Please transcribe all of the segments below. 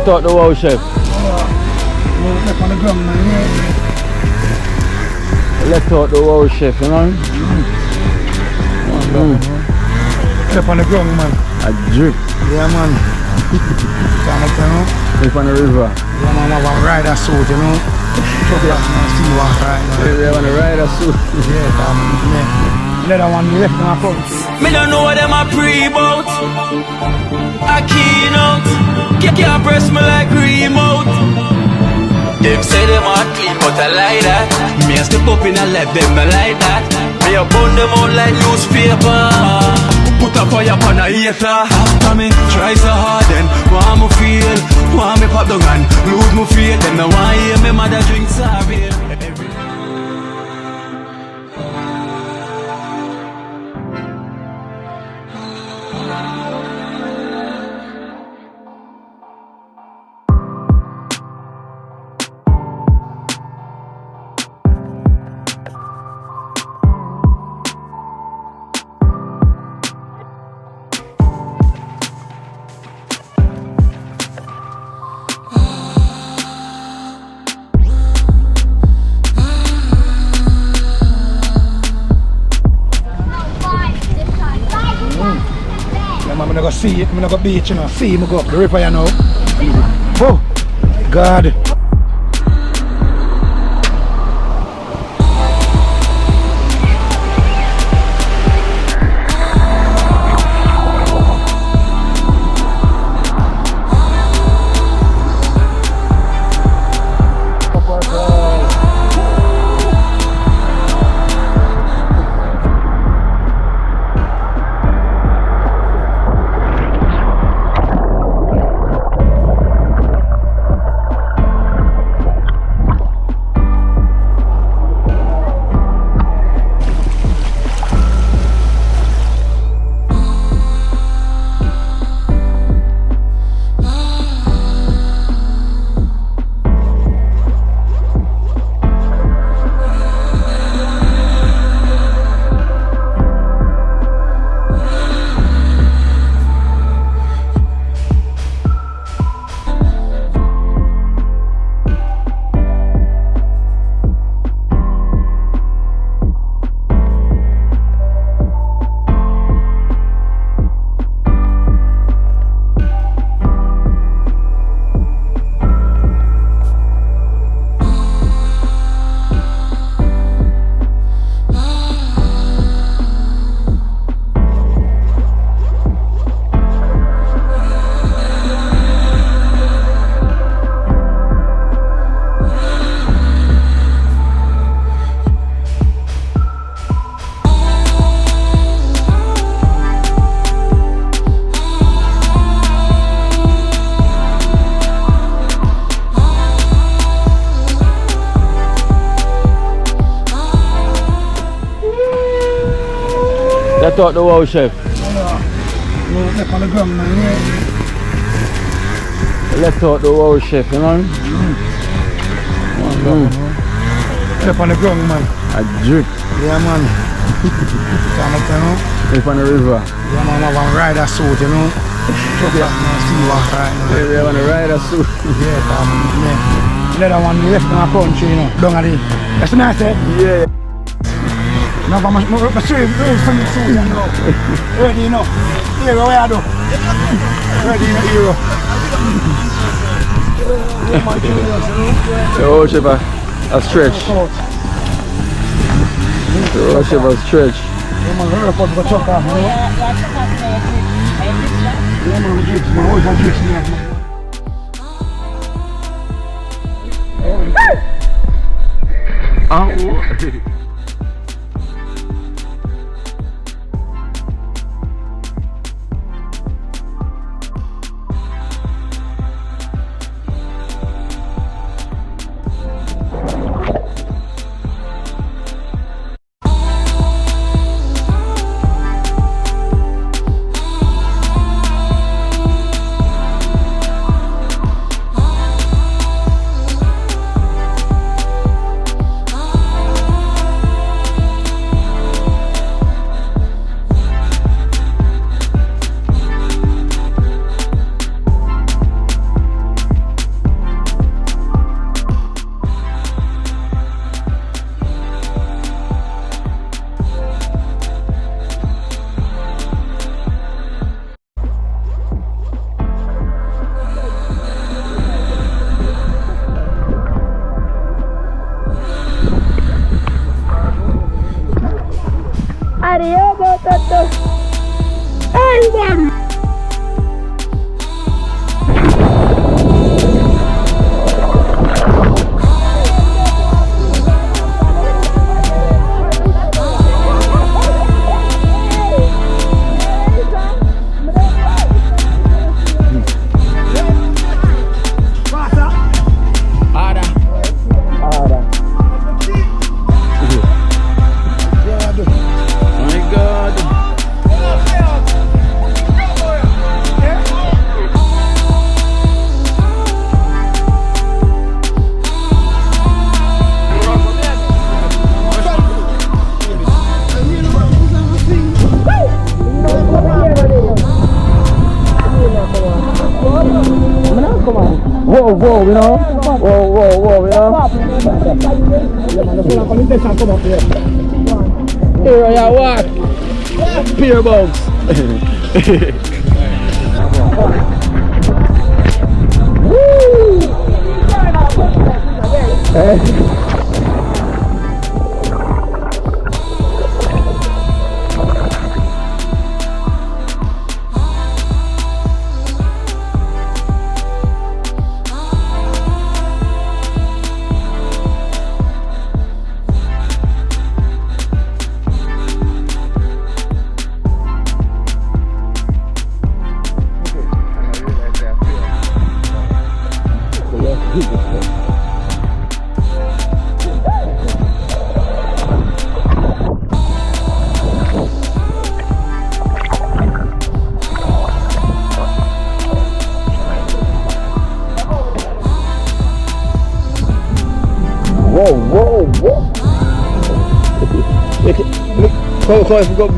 Let out the wow, chef. Left on the ground, man. Let out the wow, chef, you know? Left on the ground, man. A drip. Yeah, man. Left on the river. Yeah, man, I want to ride a suit, you know? See what right now. They want to ride a suit. Yeah, let that one left in my country. Me don't know what them a pre-bout. A Kino. Can't press me like remote. Them say them a clean, but I like that. Me a step up in a left, them I like that. Me a burn them out like newspaper. Put a fire upon a hater. After me try so hard, then want me feel, want me pop down and lose me feel. Them no want hear me mother drink sorry. I'm gonna go see it, I'm gonna go beach, you know. See me go up the river, you know. Oh, God. Let out the wow, chef. Left on the ground, man. Let out the wow, chef, you know? Left on the ground, man. A drip. Yeah, man. Left on the river. Yeah, man, I want to ride a suit, you know. See what right now. They want to ride a suit. Yeah, let that one left in my country, you know. Down at it. That's nice, eh? Yeah. No, but I'm straight from the suit, you know. Ready, you know. Hero, where I do? Ready, hero. Oh, chef, a stretch. Oh, chef, a stretch. Yeah, man, hurry up, go chuck off, you know. Yeah, man, we jigs, man. Always have jigs, man. Oh. Whoa, you know? Whoa, you know? Here I walk. Peer bugs. Whoa.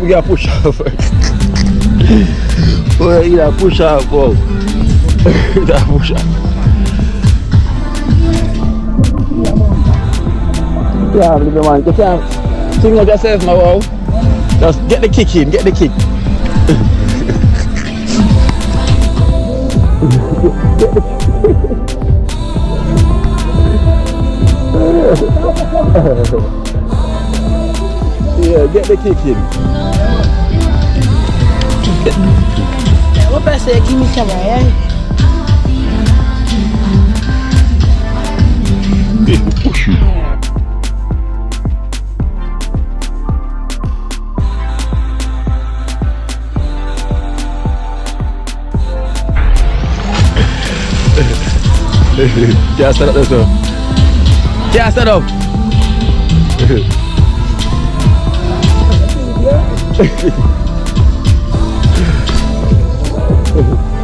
We gotta push off first. You gotta push off, bro. You gotta push off. Yeah, man. You can't sing out yourself, my wow. Just get the kick in, get the kick. Yeah, get the kick in. What person give me camera, eh? Push you. Can't stand up there, sir. Can't stand up.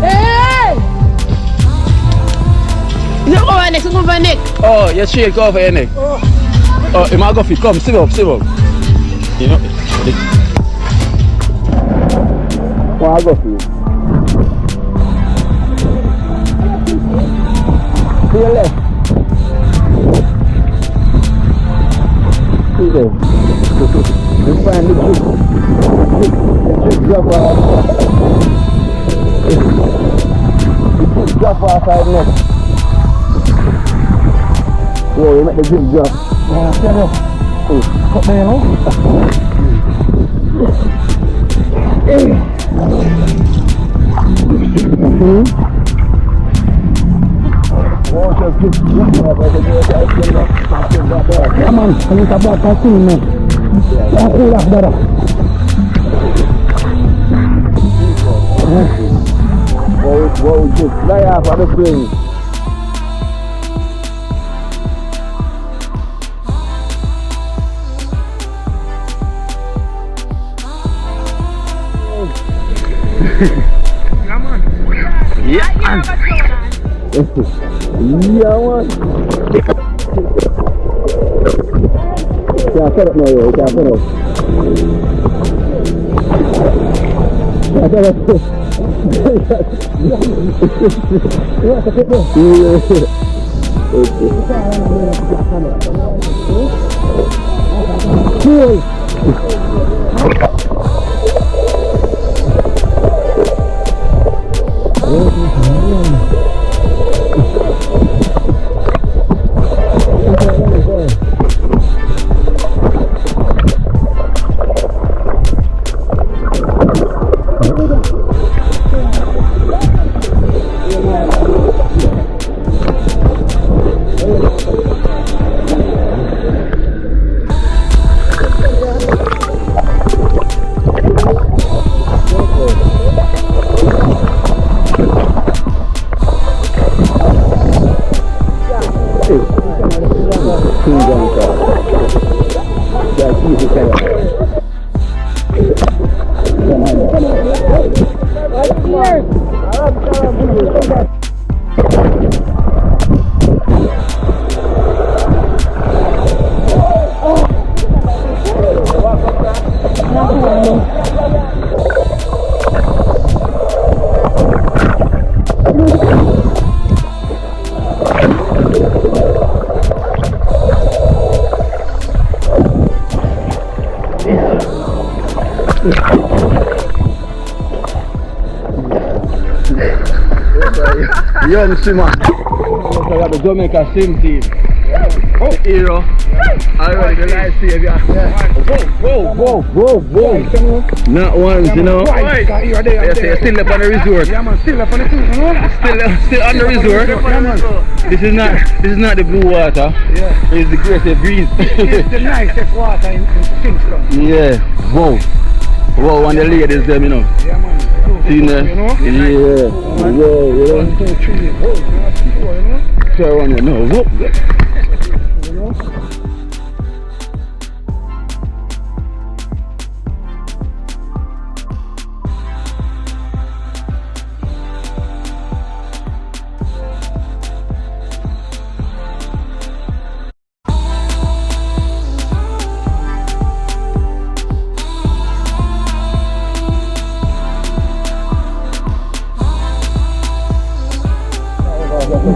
Hey! You go over neck, Oh, your straight go over your neck. Oh, you might go fit. Come, sit up. You know? Well, I'll go for you. To your left. See there. Just find the drop off. Drop off right next. Whoa, you make the drip drop. Yeah, stand up. Cut there, no? Come on, kamu tabak kaki ni. Aku lah darah. Whoa, just fly off of the spring. Come on. Yeah, man. Can't set up now, yo. Can't set up. That's easy, young swimmer. We got the Jamaica swim team. Oh, hero. Already the lifesaver. Whoa. Not once, you know. Yes, you're still up on the resort. Yeah, man, still up on the resort. Still on the resort. This is not the blue water. Yeah. It's the great breeze. It's the nicest water in Kingston. Yeah. Whoa, and the ladies them, you know. Yeah, man. See there? You know? Yeah. Whoa, you know. 1, 2, 3. Whoa, you know? Sure one, you know. Whoa. You know?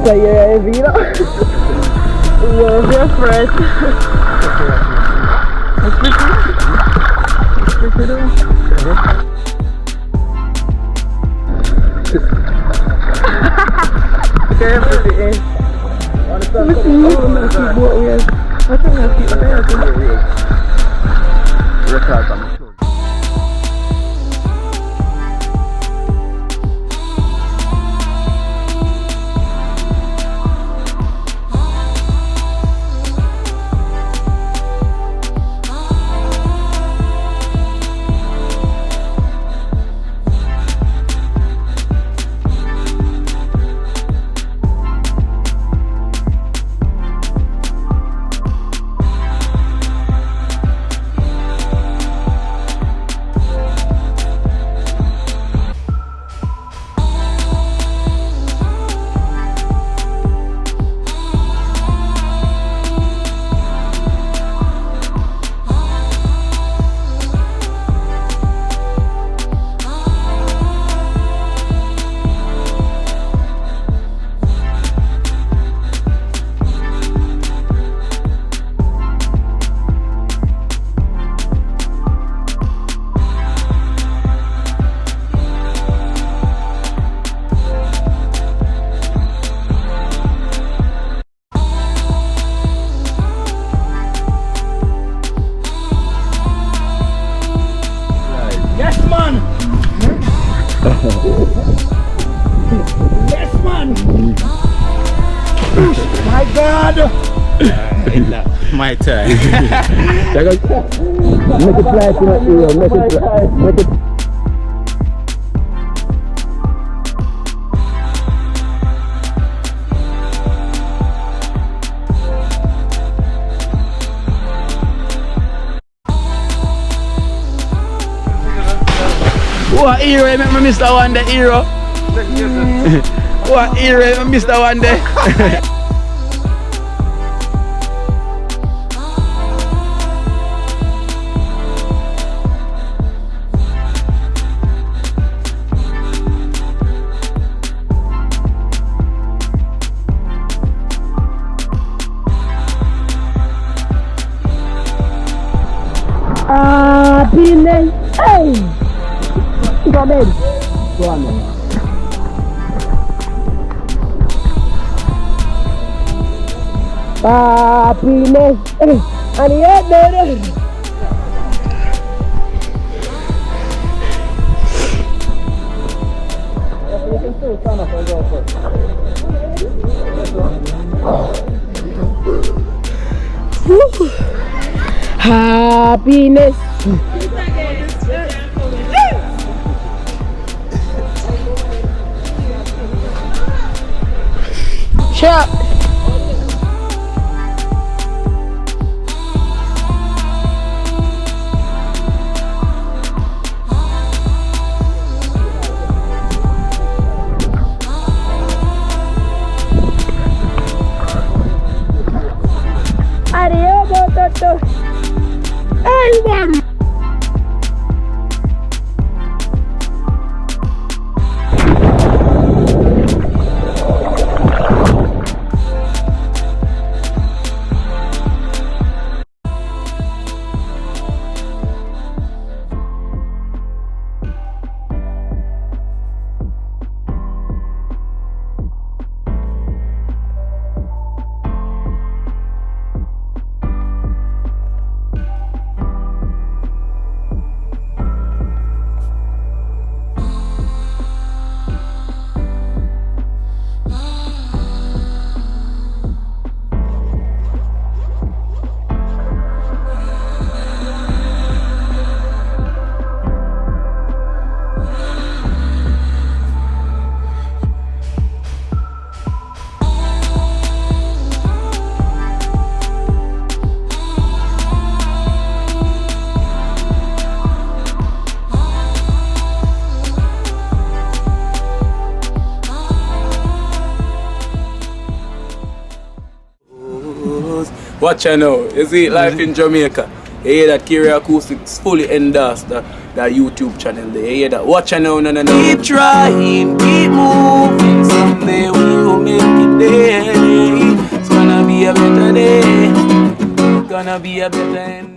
So you're heavy, you know? You're very fresh. It's pretty. It's pretty though. Okay, pretty, eh? Let me see. What we have? What can I see? Record on the show. Yes, man! My God! My turn. Make it fly to the ear, make it. What hero make me Mr. One Day hero? What hero make me Mr. One Day? Happiness, hey! Come in. Go on then. Happiness, hey! And the head there. You can still stand up and go first. Happiness. Shut up. Hey, man. Watch out now. You see life in Jamaica. You hear that Kira Acoustics fully endorsed that YouTube channel there. You hear that? Watch out now, no. Keep trying, keep moving. Someday we will make it there. It's gonna be a better day. It's gonna be a better end.